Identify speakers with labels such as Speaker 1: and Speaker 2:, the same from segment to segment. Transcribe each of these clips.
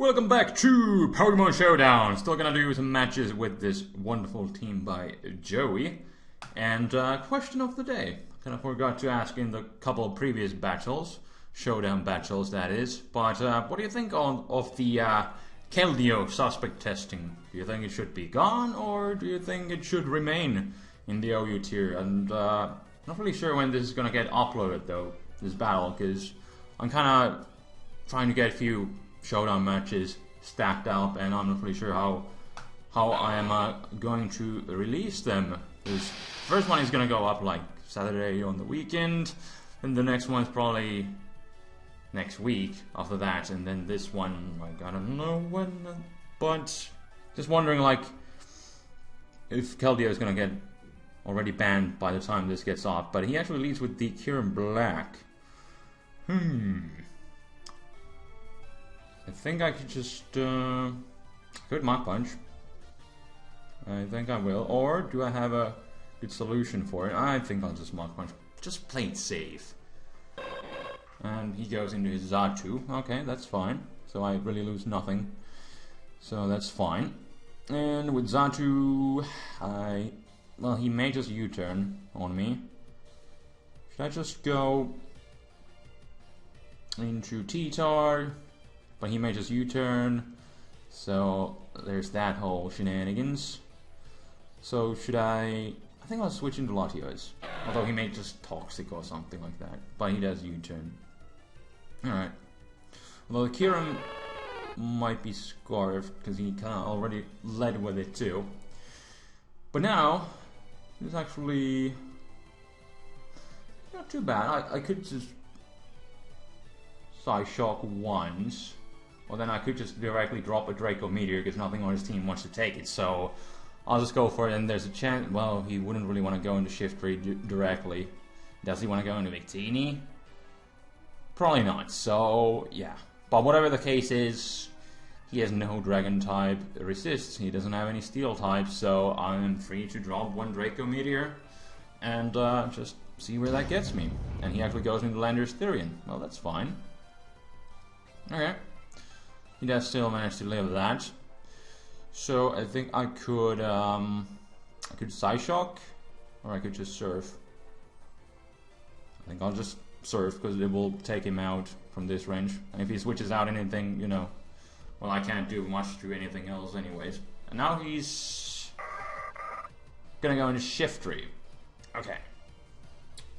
Speaker 1: Welcome back to Pokemon Showdown. Still gonna do some matches with this wonderful team by Joey. And question of the day. Kind of forgot to ask in the couple of previous battles. Showdown battles, that is. But what do you think of the Keldeo suspect testing? Do you think it should be gone, or do you think it should remain in the OU tier? And not really sure when this is gonna get uploaded though, this battle, because I'm kinda trying to get a few Showdown matches stacked up, and I'm not really sure how I am going to release them. This first one is gonna go up like Saturday on the weekend, and the next one's probably next week after that, and then this one, like, I don't know when, but just wondering, like, if Keldeo is gonna get already banned by the time this gets off. But he actually leads with the Kieran Black. I think I could just, could Mach Punch. I think I will. Or do I have a good solution for it? I think I'll just Mach Punch. Just play it safe. And he goes into his Zatu. Okay, that's fine. So I really lose nothing. So that's fine. And with Zatu, well, he may just U-turn on me. Should I just go into T-Tar? But he may just U-turn, so there's that whole shenanigans. So should I think I'll switch into Latios. Although he may just Toxic or something like that. But he does U-turn. Alright. Although Kieran might be Scarfed, because he kind of already led with it too. But now, it's actually not too bad. I could just Psyshock once. Well, then I could just directly drop a Draco Meteor because nothing on his team wants to take it. So I'll just go for it, and there's a chance. Well, he wouldn't really want to go into Shiftry directly. Does he want to go into Victini? Probably not. So yeah. But whatever the case is, he has no Dragon type resists. He doesn't have any Steel type, so I'm free to drop one Draco Meteor and just see where that gets me. And he actually goes into Landorus Therian. Well, that's fine. Okay. He does still manage to live that. So I think I could Psyshock, or I could just Surf. I think I'll just Surf because it will take him out from this range. And if he switches out anything, you know, well, I can't do much to anything else anyways. And now he's gonna go into Shiftry. Okay.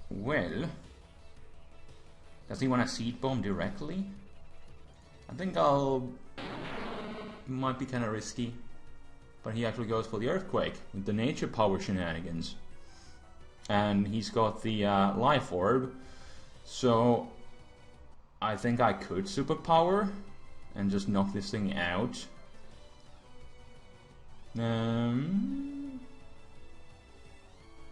Speaker 1: Well, does he want to Seed Bomb directly? I think might be kind of risky, but he actually goes for the Earthquake with the Nature Power shenanigans, and he's got the Life Orb, so I think I could Superpower and just knock this thing out. And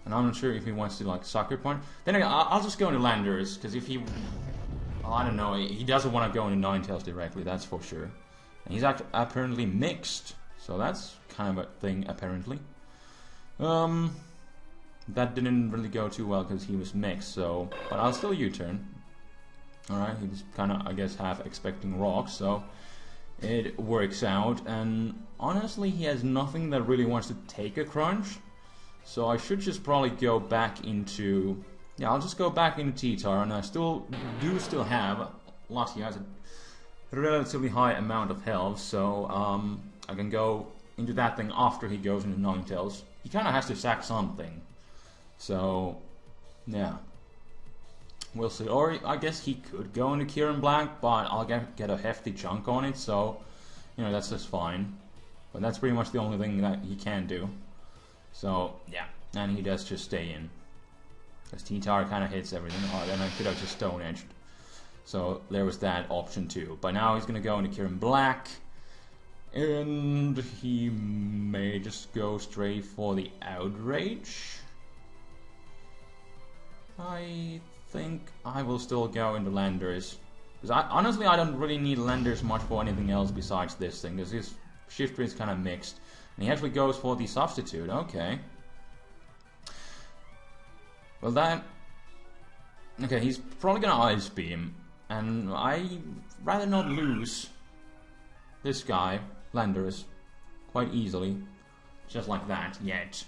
Speaker 1: I'm not sure if he wants to like Sucker Punch. Then again, I'll just go into Landorus, because if he, well, I don't know, he doesn't want to go into Ninetales directly, that's for sure. And he's apparently mixed, so that's kind of a thing, apparently. That didn't really go too well because he was mixed, so, but I'll still U-turn. Alright, he was kind of, I guess, half expecting rocks, so it works out. And honestly, he has nothing that really wants to take a crunch, so I should just probably go back into, yeah, I'll just go back into T-Tar, and I still have Latias has a relatively high amount of health, so I can go into that thing after he goes into Ninetales. He kind of has to sack something, so yeah, we'll see. Or I guess he could go into Kieran Black, but I'll get a hefty chunk on it, so you know, that's just fine. But that's pretty much the only thing that he can do. So yeah, and he does just stay in, because T-Tar kind of hits everything hard, and I could have just Stone Edged. So there was that option too. But now he's gonna go into Kieran Black, and he may just go straight for the Outrage. I think I will still go into Landorus, because honestly I don't really need Landorus much for anything else besides this thing, because his Shiftry is kind of mixed. And he actually goes for the Substitute. Okay. Well, that, okay, he's probably gonna Ice Beam, and I rather not lose this guy, Landers, quite easily. Just like that, yet.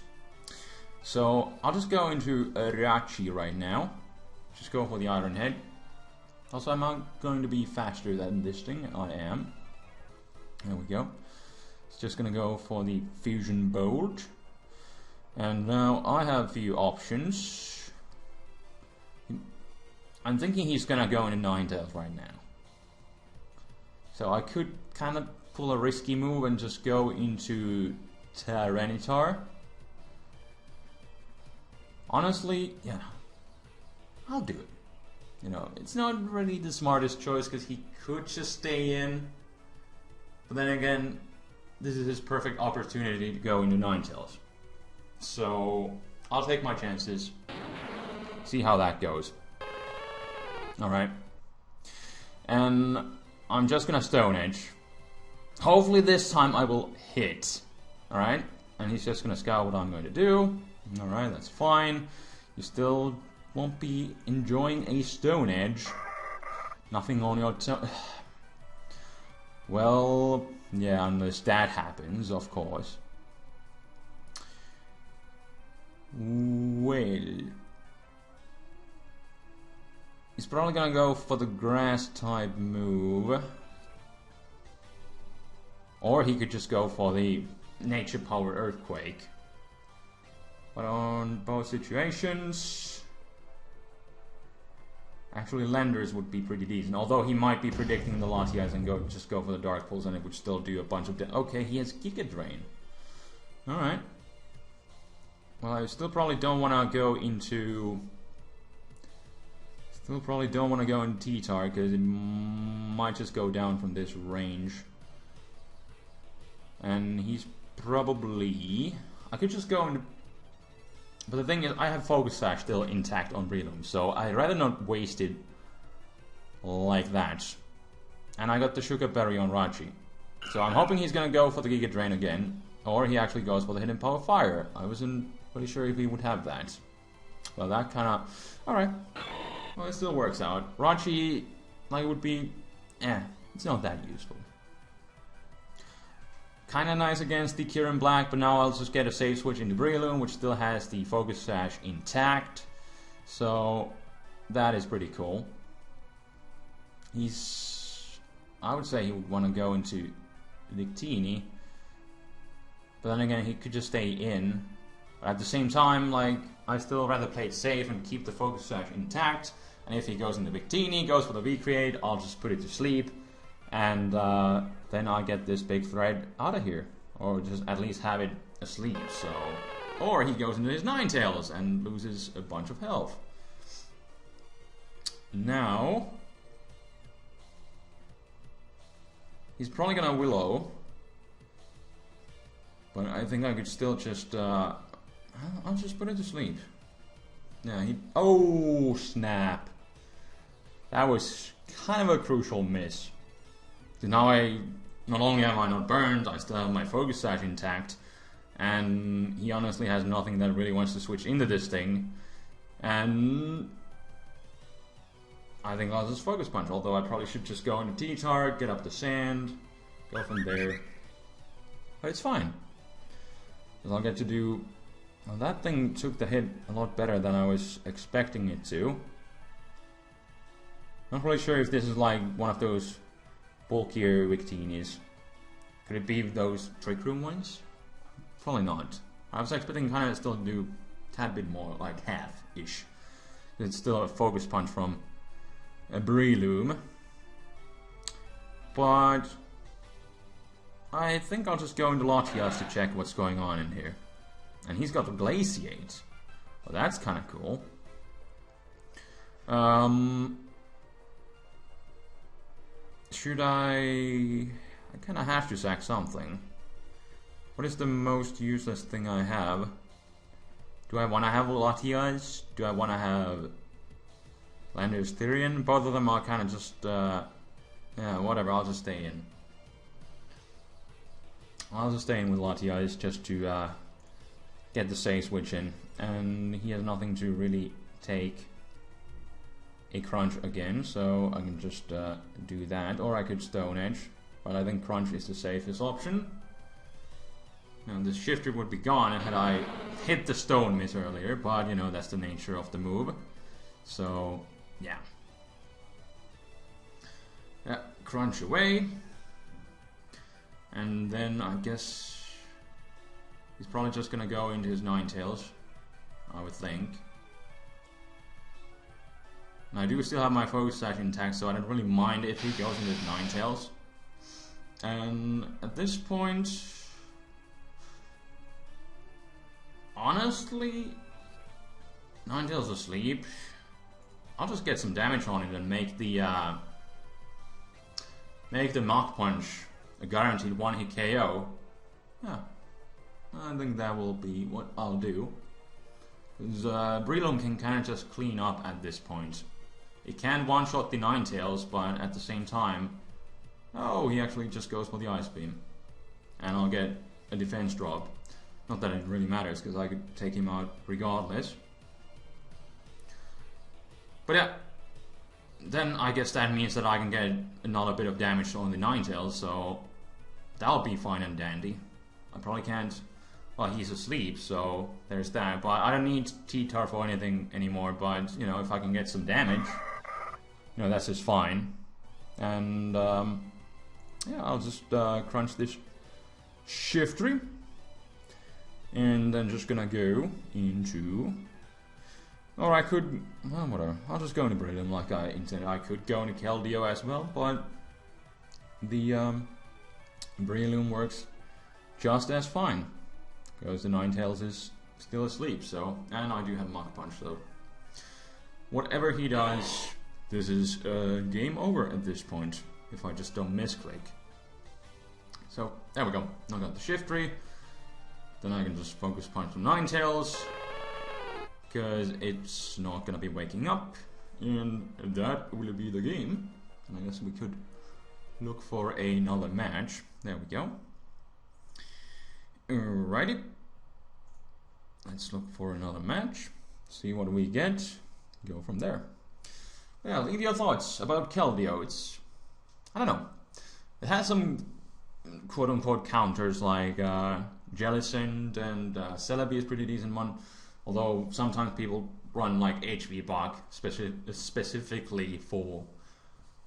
Speaker 1: So, I'll just go into Rachi right now. Just go for the Iron Head. Also, I'm not going to be faster than this thing. I am. There we go. It's just gonna go for the Fusion Bolt. And now I have a few options. I'm thinking he's gonna go into Ninetales right now. So I could kind of pull a risky move and just go into Tyranitar. Honestly, yeah, I'll do it. You know, it's not really the smartest choice because he could just stay in. But then again, this is his perfect opportunity to go into Ninetales. So, I'll take my chances. See how that goes. Alright. And I'm just gonna Stone Edge. Hopefully this time I will hit. Alright? And he's just gonna scout what I'm going to do. Alright, that's fine. You still won't be enjoying a Stone Edge. Nothing on your toe. Well, yeah, unless that happens, of course. Well, he's probably gonna go for the grass type move. Or he could just go for the nature power earthquake. But on both situations, actually Landers would be pretty decent. Although he might be predicting the Latias and just go for the Dark Pulse and it would still do a bunch of okay, he has Giga Drain. Alright. Well, I still probably don't want to go into... Still probably don't want to go into T-Tar because it might just go down from this range. And he's probably... I could just go into... But the thing is, I have Focus Sash still intact on Breloom, so I'd rather not waste it like that. And I got the Sugar Berry on Rachi. So I'm hoping he's going to go for the Giga Drain again, or he actually goes for the Hidden Power Fire. I wasn't pretty sure if he would have that. Well, that kind of... Alright. Well, it still works out. Rachi, like, would be... it's not that useful. Kinda nice against the Kieran Black, but now I'll just get a save switch into Breloom, which still has the Focus Sash intact. So, that is pretty cool. I would say he would want to go into Victini. But then again, he could just stay in. But at the same time, like, I still rather play it safe and keep the Focus Sash intact. And if he goes into Victini, goes for the V-Create, I'll just put it to sleep. And then I get this big thread out of here. Or just at least have it asleep, so... Or he goes into his Ninetales and loses a bunch of health. Now... He's probably gonna Willow. But I think I could still just... I'll just put it to sleep. Yeah, he... Oh, snap. That was kind of a crucial miss. So now not only am I not burned, I still have my Focus Sash intact. And he honestly has nothing that really wants to switch into this thing. And I think I'll just Focus Punch, although I probably should just go into T-Tar, get up the sand, go from there. But it's fine. Because I'll get to do... Well, that thing took the hit a lot better than I was expecting it to. Not really sure if this is like one of those bulkier Victinis. Could it be those Trick Room ones? Probably not. I was expecting kind of still to do a tad bit more, like half-ish. It's still a Focus Punch from a Breloom. But I think I'll just go into Latias to check what's going on in here. And he's got the Glaciate. Well, that's kind of cool. Should I kind of have to sack something. What is the most useless thing I have? Do I want to have Latias? Do I want to have Landers Tyrion? Both of them are kind of just, yeah, whatever, I'll just stay in. I'll just stay in with Latias just to get the save switch in. And he has nothing to really take a crunch again, so I can just do that. Or I could Stone Edge. but I think Crunch is the safest option. Now this shifter would be gone had I hit the stone miss earlier, but you know, that's the nature of the move. So, yeah. Yeah, Crunch away. And then I guess he's probably just gonna go into his Ninetales, I would think. And I do still have my focus sash intact, so I don't really mind if he goes into his Ninetales. And at this point, honestly, Ninetales asleep. I'll just get some damage on it and make the Mach Punch a guaranteed one-hit KO. Yeah, I think that will be what I'll do. Because Breloom can kind of just clean up at this point. It can one-shot the Ninetales, but at the same time, oh, he actually just goes for the Ice Beam. And I'll get a defense drop. Not that it really matters, because I could take him out regardless. But yeah, then I guess that means that I can get another bit of damage on the Ninetales, so that'll be fine and dandy. I probably can't... Well, he's asleep, so there's that. But I don't need T-Turf or anything anymore, but, you know, if I can get some damage, you know, that's just fine. And, yeah, I'll just crunch this Shiftry. And then just gonna go into... Or I could... Well, whatever. I'll just go into Breloom like I intended. I could go into Keldeo as well, but... The, Breloom works just as fine. Because the Ninetales is still asleep, so... And I do have Mach Punch, so... Whatever he does, this is game over at this point. If I just don't misclick. So, there we go. I got the Shiftry. Then I can just focus punch on Ninetales. Because it's not gonna be waking up. And that will be the game. And I guess we could look for another match. There we go. Alrighty. Let's look for another match. See what we get. Go from there. Yeah, leave your thoughts about Keldeo. It's... I don't know. It has some quote-unquote counters like Jellicent and Celebi is pretty decent one. Although sometimes people run like HV Bug specifically for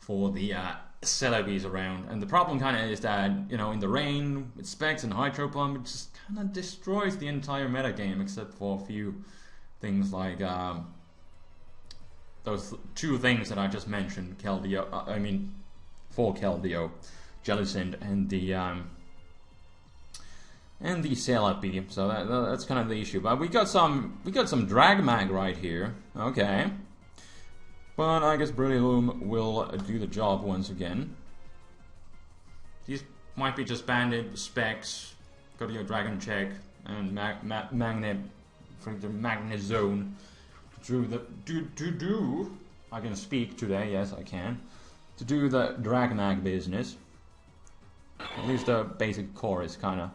Speaker 1: the Celebis around. And the problem kind of is that, you know, in the rain, with Specs and Hydro Pump, it just kind of destroys the entire metagame except for a few things like those two things that I just mentioned, Keldeo, I mean, for Keldeo, Jellicent and the Celebi. So that's kind of the issue. But we got some Drag Mag right here. Okay. But I guess Breloom will do the job once again. These might be just Bandit, Specs, got your Dragon Check, and Magnet Zone. I can speak today, yes I can. To do the Drag Mag business. At least the basic core is kinda...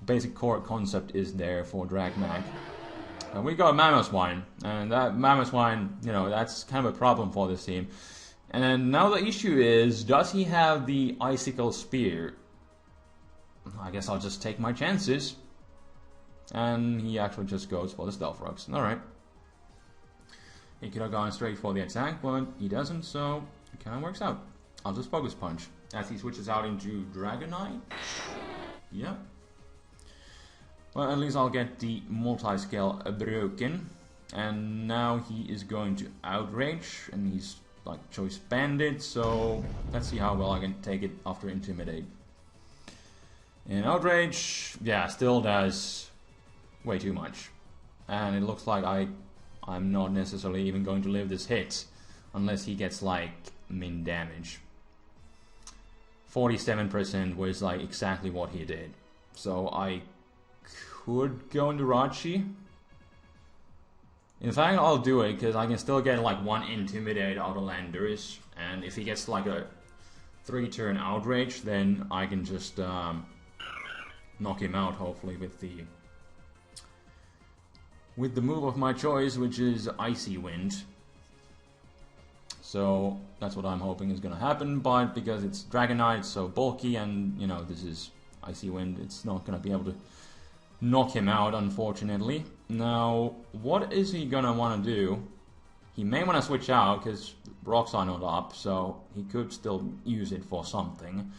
Speaker 1: Basic core concept is there for Drag Mag. And we got Mamoswine, and that Mamoswine, you know, that's kind of a problem for this team. And now the issue is, does he have the Icicle Spear? I guess I'll just take my chances. And he actually just goes for the Stealth Rocks. Alright. He could have gone straight for the attack, but he doesn't, so it kind of works out. I'll just Focus Punch. As he switches out into Dragonite. Yeah. Well, at least I'll get the multi-scale broken. And now he is going to Outrage, and he's like Choice Bandit, so let's see how well I can take it after Intimidate. And Outrage, yeah, still does way too much. And it looks like I'm not necessarily even going to live this hit, unless he gets like min damage. 47% was like exactly what he did. So I could go into Rachi. In fact, I'll do it because I can still get like one Intimidate out of Landorus, and if he gets like a 3-turn Outrage, then I can just knock him out, hopefully with the move of my choice, which is Icy Wind. So that's what I'm hoping is going to happen, but because it's Dragonite, it's so bulky, and you know, this is Icy Wind, it's not going to be able to knock him out, unfortunately. Now, what is he going to want to do? He may want to switch out, because rocks are not up, so he could still use it for something.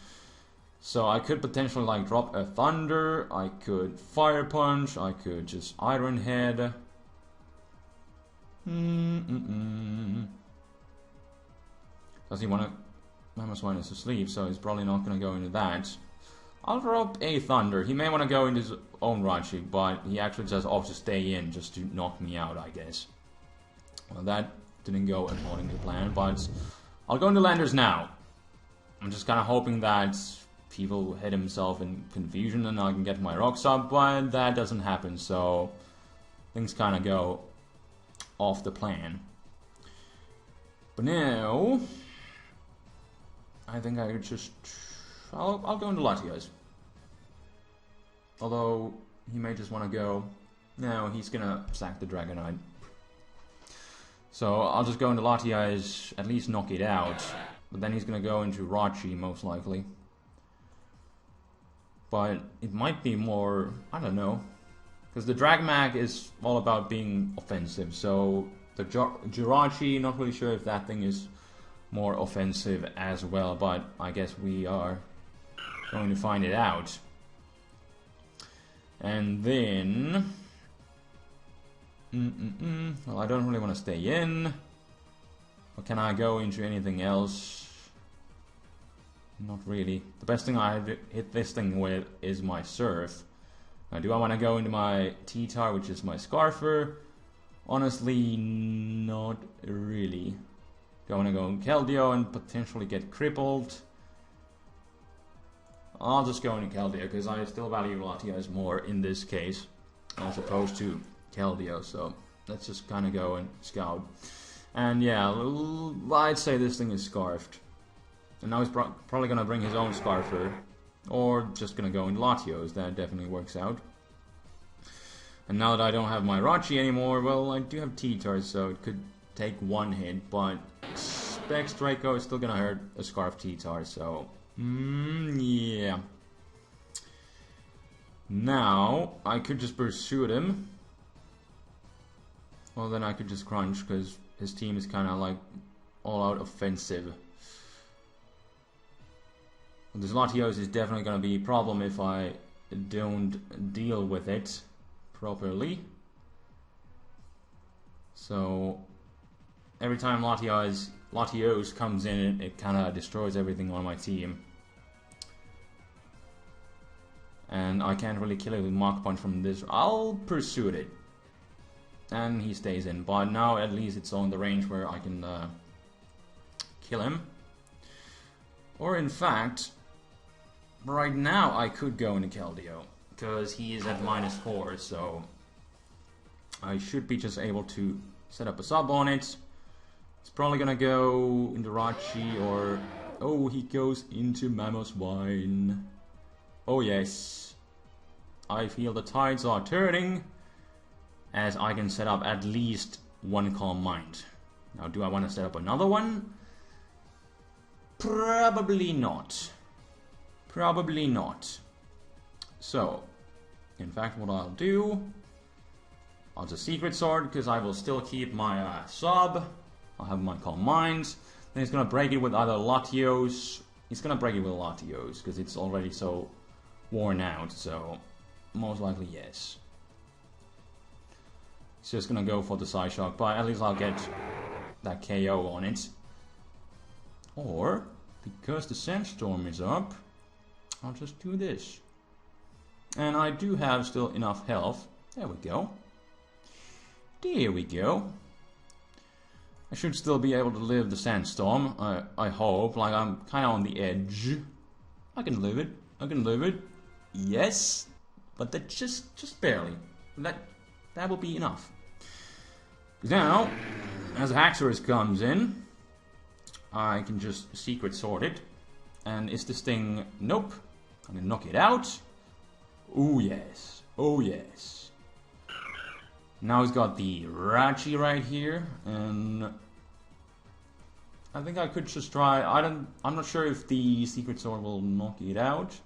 Speaker 1: So I could potentially like drop a Thunder, I could Fire Punch, I could just Iron Head. Does he want to? Mamoswine is asleep, so he's probably not going to go into that. I'll drop a Thunder. He may want to go into his own Rachi, but he actually just opts to stay in just to knock me out, I guess. Well, that didn't go according to plan, but I'll go into Landers now. I'm just kind of hoping that people hit himself in confusion and I can get my rocks up, but that doesn't happen, so things kind of go off the plan. But now, I think I could just... I'll go into Latios. Although, he may just want to go... No, he's gonna sack the Dragonite. So, I'll just go into Latios, at least knock it out. But then he's gonna go into Rachi, most likely. But it might be more... I don't know. Because the Dragmag is all about being offensive, so... The Jirachi, not really sure if that thing is more offensive as well, but I guess we are going to find it out. And then... Well, I don't really want to stay in. Or can I go into anything else? Not really. The best thing I hit this thing with is my Surf. Now, do I want to go into my T-Tar, which is my Scarfer? Honestly, not really. Do I want to go in Keldeo and potentially get crippled? I'll just go into Keldeo because I still value Latios more in this case as opposed to Keldeo. So let's just kind of go and scout. And yeah, I'd say this thing is Scarfed. And now he's probably going to bring his own Scarfer. Or just going to go in Latios. That definitely works out. And now that I don't have my Rachi anymore, well, I do have T-Tars, so it could take one hit, but Specs Draco is still gonna hurt a Scarf T-Tar, so... yeah. Now, I could just pursue him. Well, then I could just crunch, because his team is kind of like all-out offensive. This Latios is definitely gonna be a problem if I don't deal with it properly. So every time Latios comes in, it kind of destroys everything on my team. And I can't really kill it with Mach Punch from this. I'll pursue it. And he stays in. But now at least it's on the range where I can kill him. Or in fact, right now I could go into Keldeo. Because he is at -4, so I should be just able to set up a sub on it. It's probably gonna go into Rachi or... Oh, he goes into Mamoswine. Oh yes. I feel the tides are turning, as I can set up at least one Calm Mind. Now, do I want to set up another one? Probably not. Probably not. So, in fact, what I'll do, I'll just Secret Sword, because I will still keep my sub. I'll have my Calm Minds. Then he's going to break it with either Latios. He's going to break it with Latios, because it's already so worn out, so most likely yes. He's just going to go for the Psyshock, but at least I'll get that KO on it. Or, because the Sandstorm is up, I'll just do this. And I do have still enough health. There we go. There we go. I should still be able to live the Sandstorm. I hope. Like, I'm kind of on the edge. I can live it. I can live it. Yes. But that just barely. That will be enough. Now, as Haxorus comes in, I can just Secret Sword it. And is this thing... Nope. I'm gonna knock it out. Oh yes. Oh yes. Now he's got the Rachi right here. And I think I could just try. I'm not sure if the secret sword will knock it out.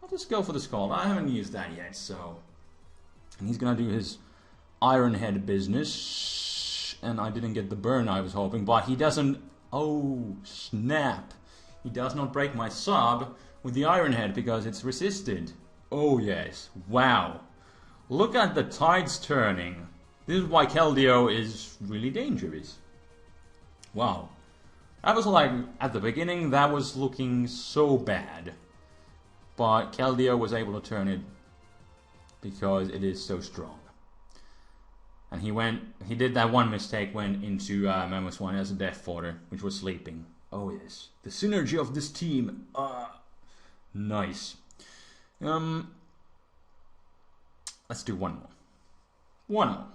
Speaker 1: I'll just go for the skull. I haven't used that yet, so. And he's gonna do his Iron Head business. And I didn't get the burn I was hoping, but he doesn't. Oh, snap. He does not break my sub with the Iron Head because it's resisted. Oh, yes. Wow. Look at the tides turning. This is why Keldeo is really dangerous. Wow. That was like, at the beginning, that was looking so bad. But Keldeo was able to turn it because it is so strong. And he did that one mistake, went into Mammoth One as a death fodder, which was sleeping. Oh yes, the synergy of this team. Nice. Let's do one more. One more.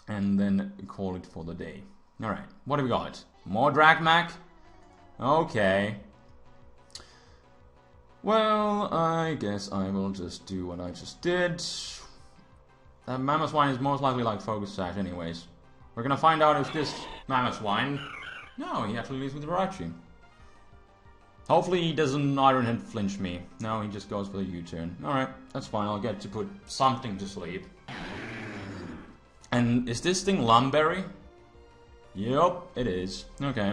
Speaker 1: And then call it for the day. Alright, what do we got? More Dragmac? Okay. Well, I guess I will just do what I just did. That Mammoth Wine is most likely like Focus Sash anyways. We're gonna find out if this Mammoth Wine... No, he actually leaves with Rachi. Hopefully he doesn't Iron Head flinch me. No, he just goes for the U-turn. Alright, that's fine. I'll get to put something to sleep. And is this thing Lumberry? Yup, it is. Okay.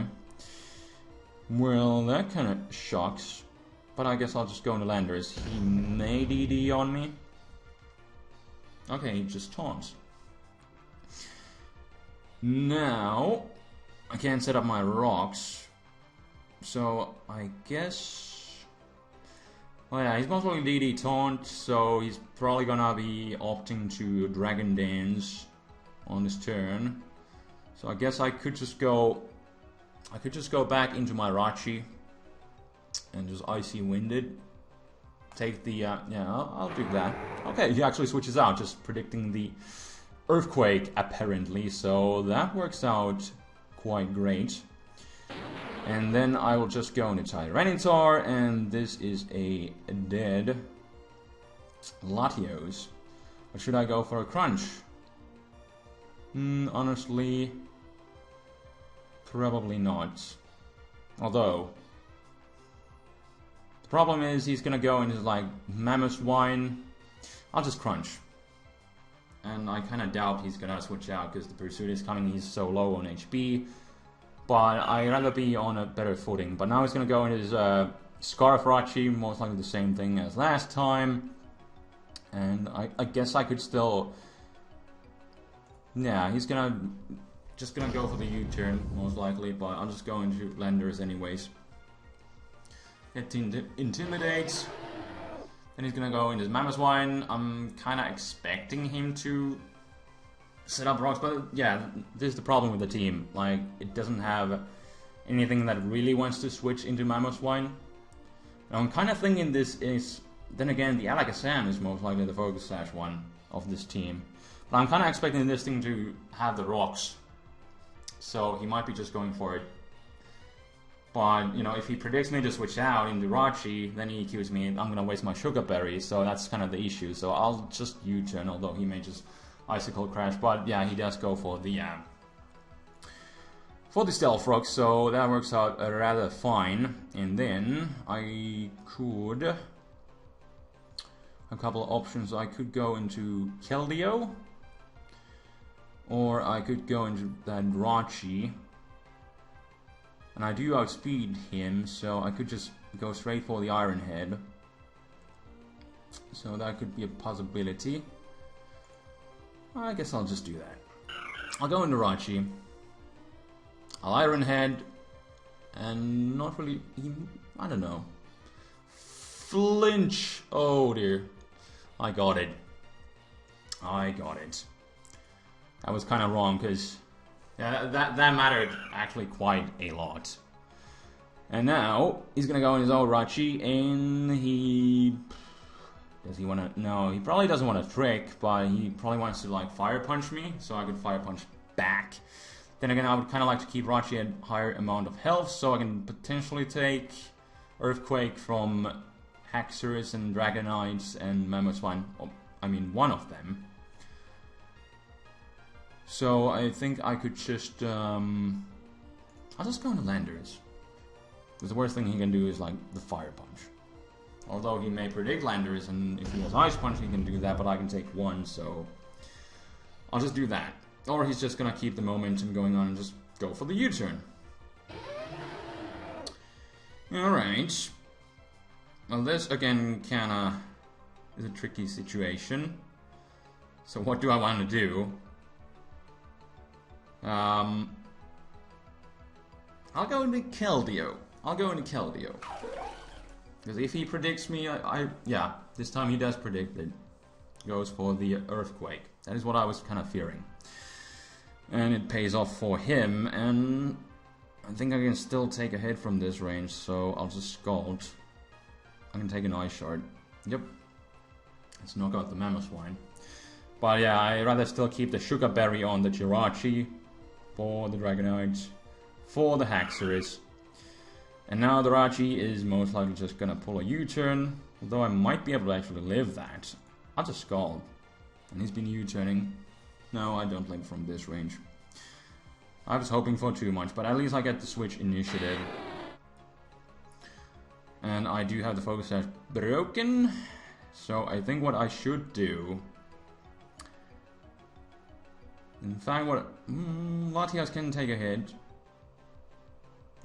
Speaker 1: Well, that kind of shocks. But I guess I'll just go into Landers. He may DD on me. Okay, he just taunts. Now, I can't set up my rocks. So, I guess... Well, yeah, he's most likely DD taunt, so he's probably gonna be opting to Dragon Dance on this turn. So I guess I could just go... I could just go back into my Rachi and just Icy Wind it. Take the... yeah, I'll do that. Okay, he actually switches out, just predicting the Earthquake, apparently. So that works out quite great. And then I will just go into Tyranitar, and this is a dead Latios. Or should I go for a Crunch? Honestly, probably not. Although, the problem is he's gonna go into like Mammoth Wine. I'll just Crunch. And I kind of doubt he's gonna switch out because the Pursuit is coming, he's so low on HP. But I'd rather be on a better footing. But now he's gonna go into his Scarf Rachi, most likely the same thing as last time. And I guess I could still... Yeah, he's just gonna go for the U-turn, most likely, but I'll just go into Landers anyways. Get to Intimidate. Then he's gonna go into his Mammoth Wine. I'm kinda expecting him to set up rocks, but yeah, this is the problem with the team. Like, it doesn't have anything that really wants to switch into Mammoth Wine. Now, I'm kinda thinking this is... Then again, the Alakazam is most likely the Focus Sash one of this team. But I'm kind of expecting this thing to have the rocks. So he might be just going for it. But, you know, if he predicts me to switch out into Rachi, then he EQs me, I'm going to waste my Sugar Berry. So that's kind of the issue. So I'll just U-turn, although he may just Icicle Crash. But yeah, he does go for the Stealth Rock. So that works out rather fine. And then I could... A couple of options. I could go into Keldeo. Or I could go into that Rachi. And I do outspeed him, so I could just go straight for the Iron Head. So that could be a possibility. I guess I'll just do that. I'll go into Rachi. I'll Iron Head. And not really... I don't know. Flinch! Oh dear. I got it. I got it. That was kind of wrong, because that mattered actually quite a lot. And now, he's going to go in his old Rachi, and he... Does he want to... No, he probably doesn't want to trick, but he probably wants to, like, Fire Punch me, so I could Fire Punch back. Then again, I would kind of like to keep Rachi at higher amount of health, so I can potentially take Earthquake from Haxorus and Dragonites and Mammoth Swine. Oh, I mean, one of them. So I think I could just I'll just go into Landers. Because the worst thing he can do is like the Fire Punch. Although he may predict Landers, and if he has Ice Punch he can do that, but I can take one, so I'll just do that. Or he's just gonna keep the momentum going on and just go for the U-turn. Alright. Well, this again kinda is a tricky situation. So what do I want to do? I'll go into Keldeo. Because if he predicts me, yeah, this time he does predict it. Goes for the Earthquake. That is what I was kind of fearing. And it pays off for him, and I think I can still take a hit from this range, so I'll just Scald. I can take an Ice Shard. Yep. Let's knock out the Mamoswine. But yeah, I'd rather still keep the Sugar Berry on the Jirachi for the Dragonite, for the Haxorus. And now the Rachi is most likely just gonna pull a U-turn, although I might be able to actually live that. I'll just Scald. And he's been U-turning. No, I don't blink from this range. I was hoping for too much, but at least I get the switch initiative. And I do have the Focus Sash broken, so I think what I should do... In fact, Latias can take a hit.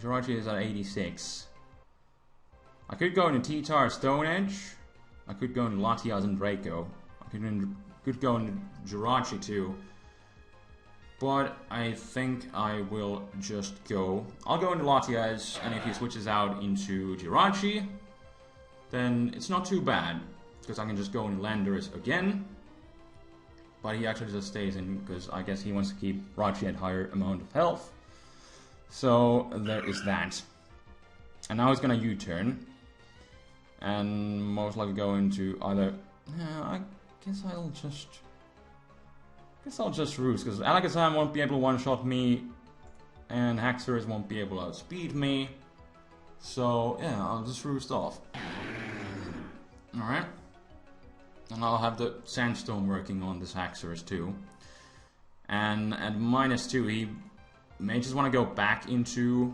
Speaker 1: Jirachi is at 86. I could go into T-Tar Stone Edge. I could go into Latias and Draco. I could go into Jirachi too. But I think I will just go... I'll go into Latias, and if he switches out into Jirachi, then it's not too bad. Because I can just go into Landorus again. But he actually just stays in, because I guess he wants to keep Rachi at higher amount of health. So there is that. And now he's gonna U-turn. And most likely go into either... Yeah, I guess I'll just roost, because Alakazam won't be able to one-shot me, and Haxorus won't be able to outspeed me. So yeah, I'll just roost off. Alright. And I'll have the Sandstorm working on this Haxorus too. And at -2 he may just want to go back into...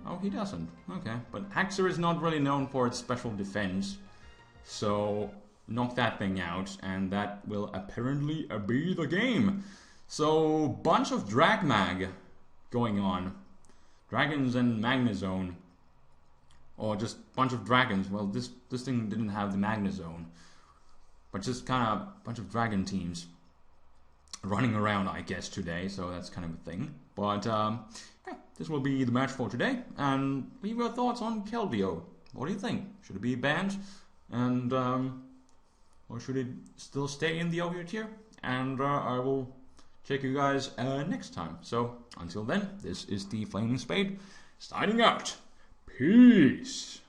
Speaker 1: Oh, he doesn't. Okay. But Haxorus is not really known for its special defense. So knock that thing out, and that will apparently be the game. So bunch of Dragmag going on. Dragons and Magnezone. Or just bunch of dragons. Well, this thing didn't have the Magnezone. But just kind of bunch of dragon teams running around, I guess, today. So that's kind of a thing. But yeah, this will be the match for today. And leave your thoughts on Keldeo. What do you think? Should it be banned? And or should it still stay in the OU tier? And I will check you guys next time. So until then, this is TheFlamingSpade signing out. Peace.